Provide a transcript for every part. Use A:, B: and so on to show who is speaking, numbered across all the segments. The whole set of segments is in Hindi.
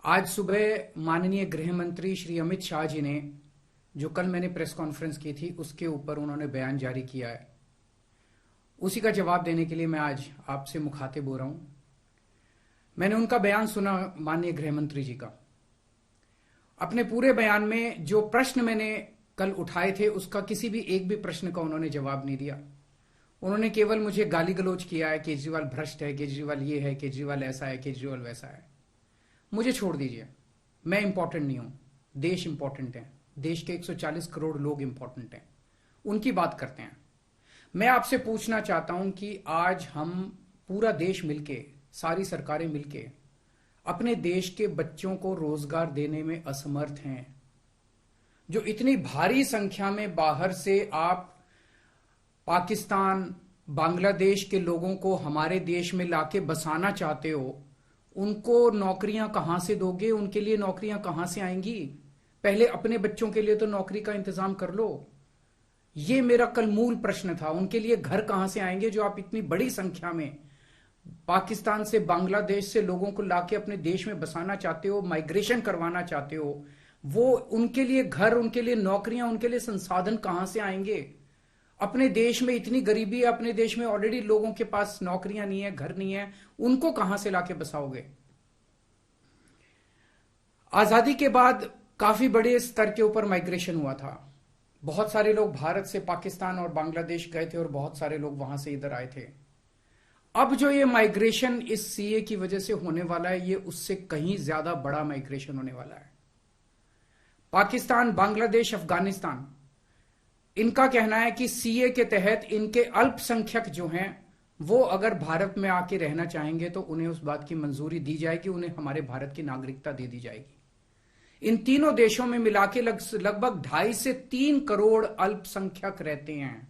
A: आज सुबह माननीय गृह मंत्री श्री अमित शाह जी ने जो कल मैंने प्रेस कॉन्फ्रेंस की थी उसके ऊपर उन्होंने बयान जारी किया है। उसी का जवाब देने के लिए मैं आज आपसे मुखातिब हो रहा हूं। मैंने उनका बयान सुना, माननीय गृह मंत्री जी का। अपने पूरे बयान में जो प्रश्न मैंने कल उठाए थे उसका किसी भी एक भी प्रश्न का उन्होंने जवाब नहीं दिया। उन्होंने केवल मुझे गाली गलौज किया है, केजरीवाल भ्रष्ट है, केजरीवाल ये है, केजरीवाल ऐसा है, केजरीवाल वैसा है। मुझे छोड़ दीजिए, मैं इंपॉर्टेंट नहीं हूं, देश इंपॉर्टेंट है। देश के 140 करोड़ लोग इंपॉर्टेंट हैं, उनकी बात करते हैं। मैं आपसे पूछना चाहता हूं कि आज हम पूरा देश मिलके, सारी सरकारें मिलके अपने देश के बच्चों को रोजगार देने में असमर्थ हैं। जो इतनी भारी संख्या में बाहर से आप पाकिस्तान, बांग्लादेश के लोगों को हमारे देश में लाके बसाना चाहते हो, उनको नौकरियां कहां से दोगे? उनके लिए नौकरियां कहां से आएंगी? पहले अपने बच्चों के लिए तो नौकरी का इंतजाम कर लो। ये मेरा कल मूल प्रश्न था। उनके लिए घर कहां से आएंगे जो आप इतनी बड़ी संख्या में पाकिस्तान से, बांग्लादेश से लोगों को लाके अपने देश में बसाना चाहते हो, माइग्रेशन करवाना चाहते हो? वो उनके लिए घर, उनके लिए नौकरियां, उनके लिए संसाधन कहां से आएंगे? अपने देश में इतनी गरीबी है, अपने देश में ऑलरेडी लोगों के पास नौकरियां नहीं है, घर नहीं है, उनको कहां से लाके बसाओगे? आजादी के बाद काफी बड़े स्तर के ऊपर माइग्रेशन हुआ था। बहुत सारे लोग भारत से पाकिस्तान और बांग्लादेश गए थे और बहुत सारे लोग वहां से इधर आए थे। अब जो ये माइग्रेशन इस सीए की वजह से होने वाला है, ये उससे कहीं ज्यादा बड़ा माइग्रेशन होने वाला है। पाकिस्तान, बांग्लादेश, अफगानिस्तान, इनका कहना है कि सीए के तहत इनके अल्पसंख्यक जो हैं वो अगर भारत में आके रहना चाहेंगे तो उन्हें उस बात की मंजूरी दी जाएगी, उन्हें हमारे भारत की नागरिकता दे दी जाएगी। इन तीनों देशों में मिला के लगभग 2.5 से 3 करोड़ अल्पसंख्यक रहते हैं।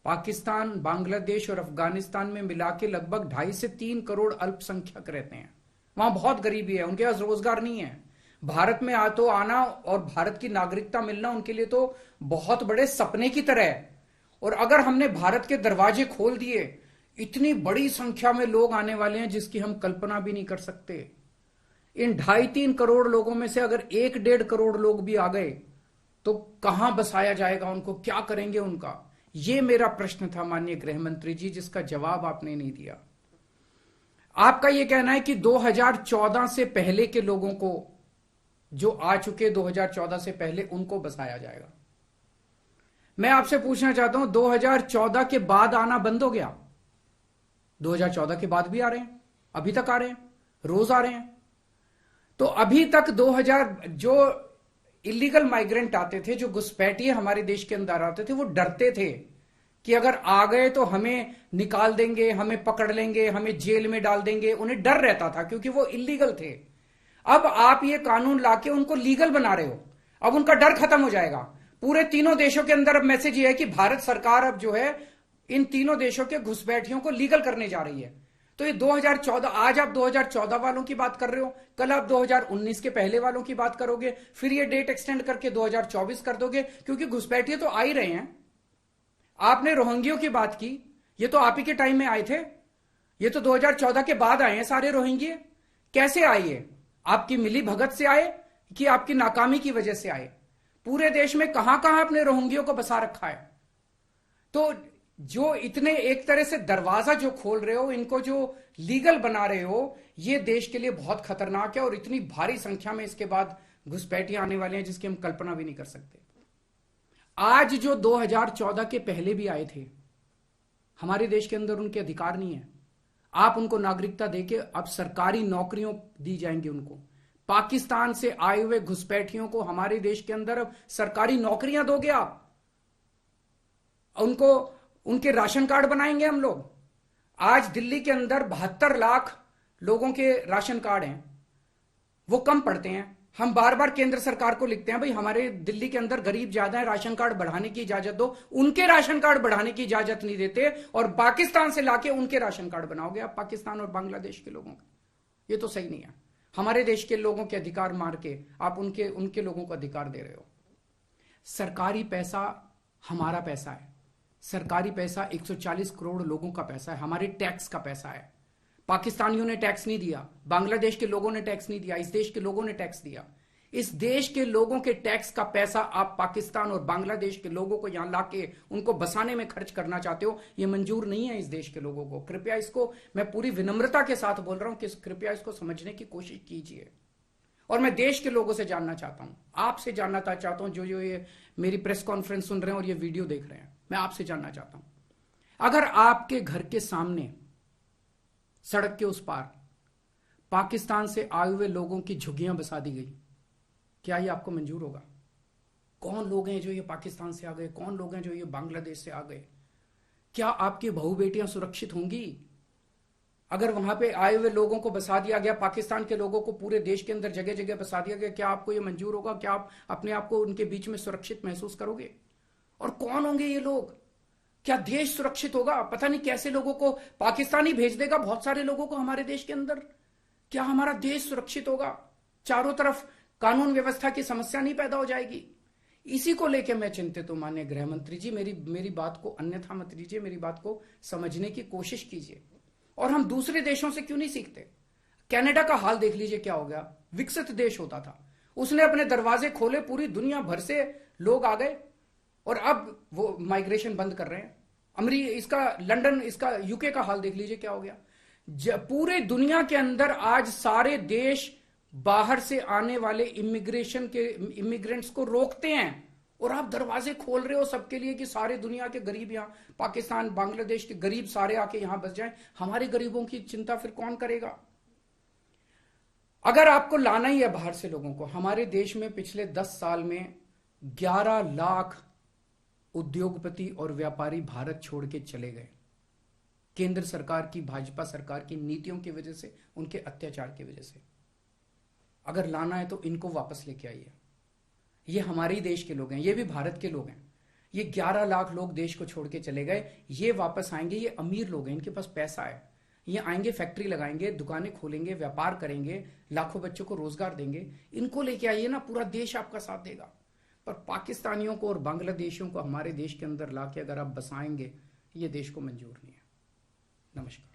A: पाकिस्तान, बांग्लादेश और अफगानिस्तान में मिला के लगभग 2.5 से 3 करोड़ अल्पसंख्यक रहते हैं। वहां बहुत गरीबी है, उनके पास रोजगार नहीं है। भारत में आना और भारत की नागरिकता मिलना उनके लिए तो बहुत बड़े सपने की तरह है। और अगर हमने भारत के दरवाजे खोल दिए, इतनी बड़ी संख्या में लोग आने वाले हैं जिसकी हम कल्पना भी नहीं कर सकते। इन 2.5-3 करोड़ लोगों में से अगर 1-1.5 करोड़ लोग भी आ गए तो कहां बसाया जाएगा उनको? क्या करेंगे उनका? यह मेरा प्रश्न था माननीय गृह मंत्री जी, जिसका जवाब आपने नहीं दिया। आपका यह कहना है कि 2014 से पहले के लोगों को, जो आ चुके 2014 से पहले, उनको बसाया जाएगा। मैं आपसे पूछना चाहता हूं, 2014 के बाद आना बंद हो गया? 2014 के बाद भी आ रहे हैं, अभी तक आ रहे हैं, रोज आ रहे हैं। तो अभी तक 2000 जो इलीगल माइग्रेंट आते थे, जो घुसपैठिए हमारे देश के अंदर आते थे, वो डरते थे कि अगर आ गए तो हमें निकाल देंगे, हमें पकड़ लेंगे, हमें जेल में डाल देंगे। उन्हें डर रहता था क्योंकि वो इलीगल थे। अब आप ये कानून लाके उनको लीगल बना रहे हो, अब उनका डर खत्म हो जाएगा। पूरे तीनों देशों के अंदर अब मैसेज ये है कि भारत सरकार अब जो है इन तीनों देशों के घुसपैठियों को लीगल करने जा रही है। तो ये 2014, आज आप 2014 वालों की बात कर रहे हो, कल आप 2019 के पहले वालों की बात करोगे, फिर ये डेट एक्सटेंड करके 2024 कर दोगे, क्योंकि घुसपैठिए तो आ ही रहे हैं। आपने रोहिंग्यों की बात की, ये तो आप ही के टाइम में आए थे, ये तो 2014 के बाद आए हैं सारे रोहिंग्ये। कैसे आए? आपकी मिली भगत से आए कि आपकी नाकामी की वजह से आए? पूरे देश में कहां कहां आपने रोहिंग्यों को बसा रखा है? तो जो इतने एक तरह से दरवाजा जो खोल रहे हो, इनको जो लीगल बना रहे हो, ये देश के लिए बहुत खतरनाक है। और इतनी भारी संख्या में इसके बाद घुसपैठिए आने वाले हैं जिसकी हम कल्पना भी नहीं कर सकते। आज जो 2014 के पहले भी आए थे, हमारे देश के अंदर उनके अधिकार नहीं है। आप उनको नागरिकता देके अब सरकारी नौकरियों दी जाएंगी उनको। पाकिस्तान से आए हुए घुसपैठियों को हमारे देश के अंदर अब सरकारी नौकरियां दोगे आप, उनको उनके राशन कार्ड बनाएंगे हम लोग। आज दिल्ली के अंदर 72 लाख लोगों के राशन कार्ड हैं, वो कम पड़ते हैं। हम बार बार केंद्र सरकार को लिखते हैं, भाई हमारे दिल्ली के अंदर गरीब ज्यादा है, राशन कार्ड बढ़ाने की इजाजत दो। उनके राशन कार्ड बढ़ाने की इजाजत नहीं देते और पाकिस्तान से लाके उनके राशन कार्ड बनाओगे आप, पाकिस्तान और बांग्लादेश के लोगों का। ये तो सही नहीं है। हमारे देश के लोगों के अधिकार मार के आप उनके लोगों को अधिकार दे रहे हो। सरकारी पैसा हमारा पैसा है, सरकारी पैसा 140 करोड़ लोगों का पैसा है, हमारे टैक्स का पैसा है। पाकिस्तानियों ने टैक्स नहीं दिया, बांग्लादेश के लोगों ने टैक्स नहीं दिया, इस देश के लोगों ने टैक्स दिया। इस देश के लोगों के टैक्स का पैसा आप पाकिस्तान और बांग्लादेश के लोगों को यहां लाके उनको बसाने में खर्च करना चाहते हो, यह मंजूर नहीं है इस देश के लोगों को। कृपया इसको, मैं पूरी विनम्रता के साथ बोल रहा हूं कि कृपया इसको समझने की कोशिश कीजिए। और मैं देश के लोगों से जानना चाहता हूं, आपसे जानना चाहता हूं, जो जो ये मेरी प्रेस कॉन्फ्रेंस सुन रहे हैं और ये वीडियो देख रहे हैं, मैं आपसे जानना चाहता हूं, अगर आपके घर के सामने सड़क के उस पार पाकिस्तान से आए हुए लोगों की झुग्गियां बसा दी गई, क्या ये आपको मंजूर होगा? कौन लोग हैं जो ये पाकिस्तान से आ गए, कौन लोग हैं जो ये बांग्लादेश से आ गए? क्या आपकी बहू बेटियां सुरक्षित होंगी? अगर वहां पे आए हुए लोगों को बसा दिया गया, पाकिस्तान के लोगों को पूरे देश के अंदर जगह जगह बसा दिया गया, क्या आपको ये मंजूर होगा? क्या आप अपने आप को उनके बीच में सुरक्षित महसूस करोगे? और कौन होंगे ये लोग? क्या देश सुरक्षित होगा? पता नहीं कैसे लोगों को पाकिस्तान ही भेज देगा, बहुत सारे लोगों को हमारे देश के अंदर। क्या हमारा देश सुरक्षित होगा? चारों तरफ कानून व्यवस्था की समस्या नहीं पैदा हो जाएगी? इसी को लेकर मैं चिंतित हूं माननीय गृह मंत्री जी। मेरी बात को अन्यथा मत लीजिए, मेरी बात को समझने की कोशिश कीजिए। और हम दूसरे देशों से क्यों नहीं सीखते? कनाडा का हाल देख लीजिए, क्या हो गया। विकसित देश होता था, उसने अपने दरवाजे खोले, पूरी दुनिया भर से लोग आ गए और अब वो माइग्रेशन बंद कर रहे हैं। इसका लंदन, इसका यूके का हाल देख लीजिए, क्या हो गया। पूरे दुनिया के अंदर आज सारे देश बाहर से आने वाले इमिग्रेंट्स को रोकते हैं और आप दरवाजे खोल रहे हो सबके लिए कि सारे दुनिया के गरीब यहां, पाकिस्तान बांग्लादेश के गरीब सारे आके यहां बस जाएं। हमारे गरीबों की चिंता फिर कौन करेगा? अगर आपको लाना ही है बाहर से लोगों को, हमारे देश में पिछले 10 साल में 11 लाख उद्योगपति और व्यापारी भारत छोड़ के चले गए, केंद्र सरकार की, भाजपा सरकार की नीतियों की वजह से, उनके अत्याचार की वजह से। अगर लाना है तो इनको वापस लेके आइए। ये हमारे ही देश के लोग हैं, ये भी भारत के लोग हैं। ये 11 लाख लोग देश को छोड़ के चले गए, ये वापस आएंगे। ये अमीर लोग हैं, इनके पास पैसा है, ये आएंगे, फैक्ट्री लगाएंगे, दुकानें खोलेंगे, व्यापार करेंगे, लाखों बच्चों को रोजगार देंगे। इनको लेके आइए ना, पूरा देश आपका साथ देगा। पर पाकिस्तानियों को और बांग्लादेशियों को हमारे देश के अंदर लाके अगर आप बसाएंगे, ये देश को मंजूर नहीं है। नमस्कार।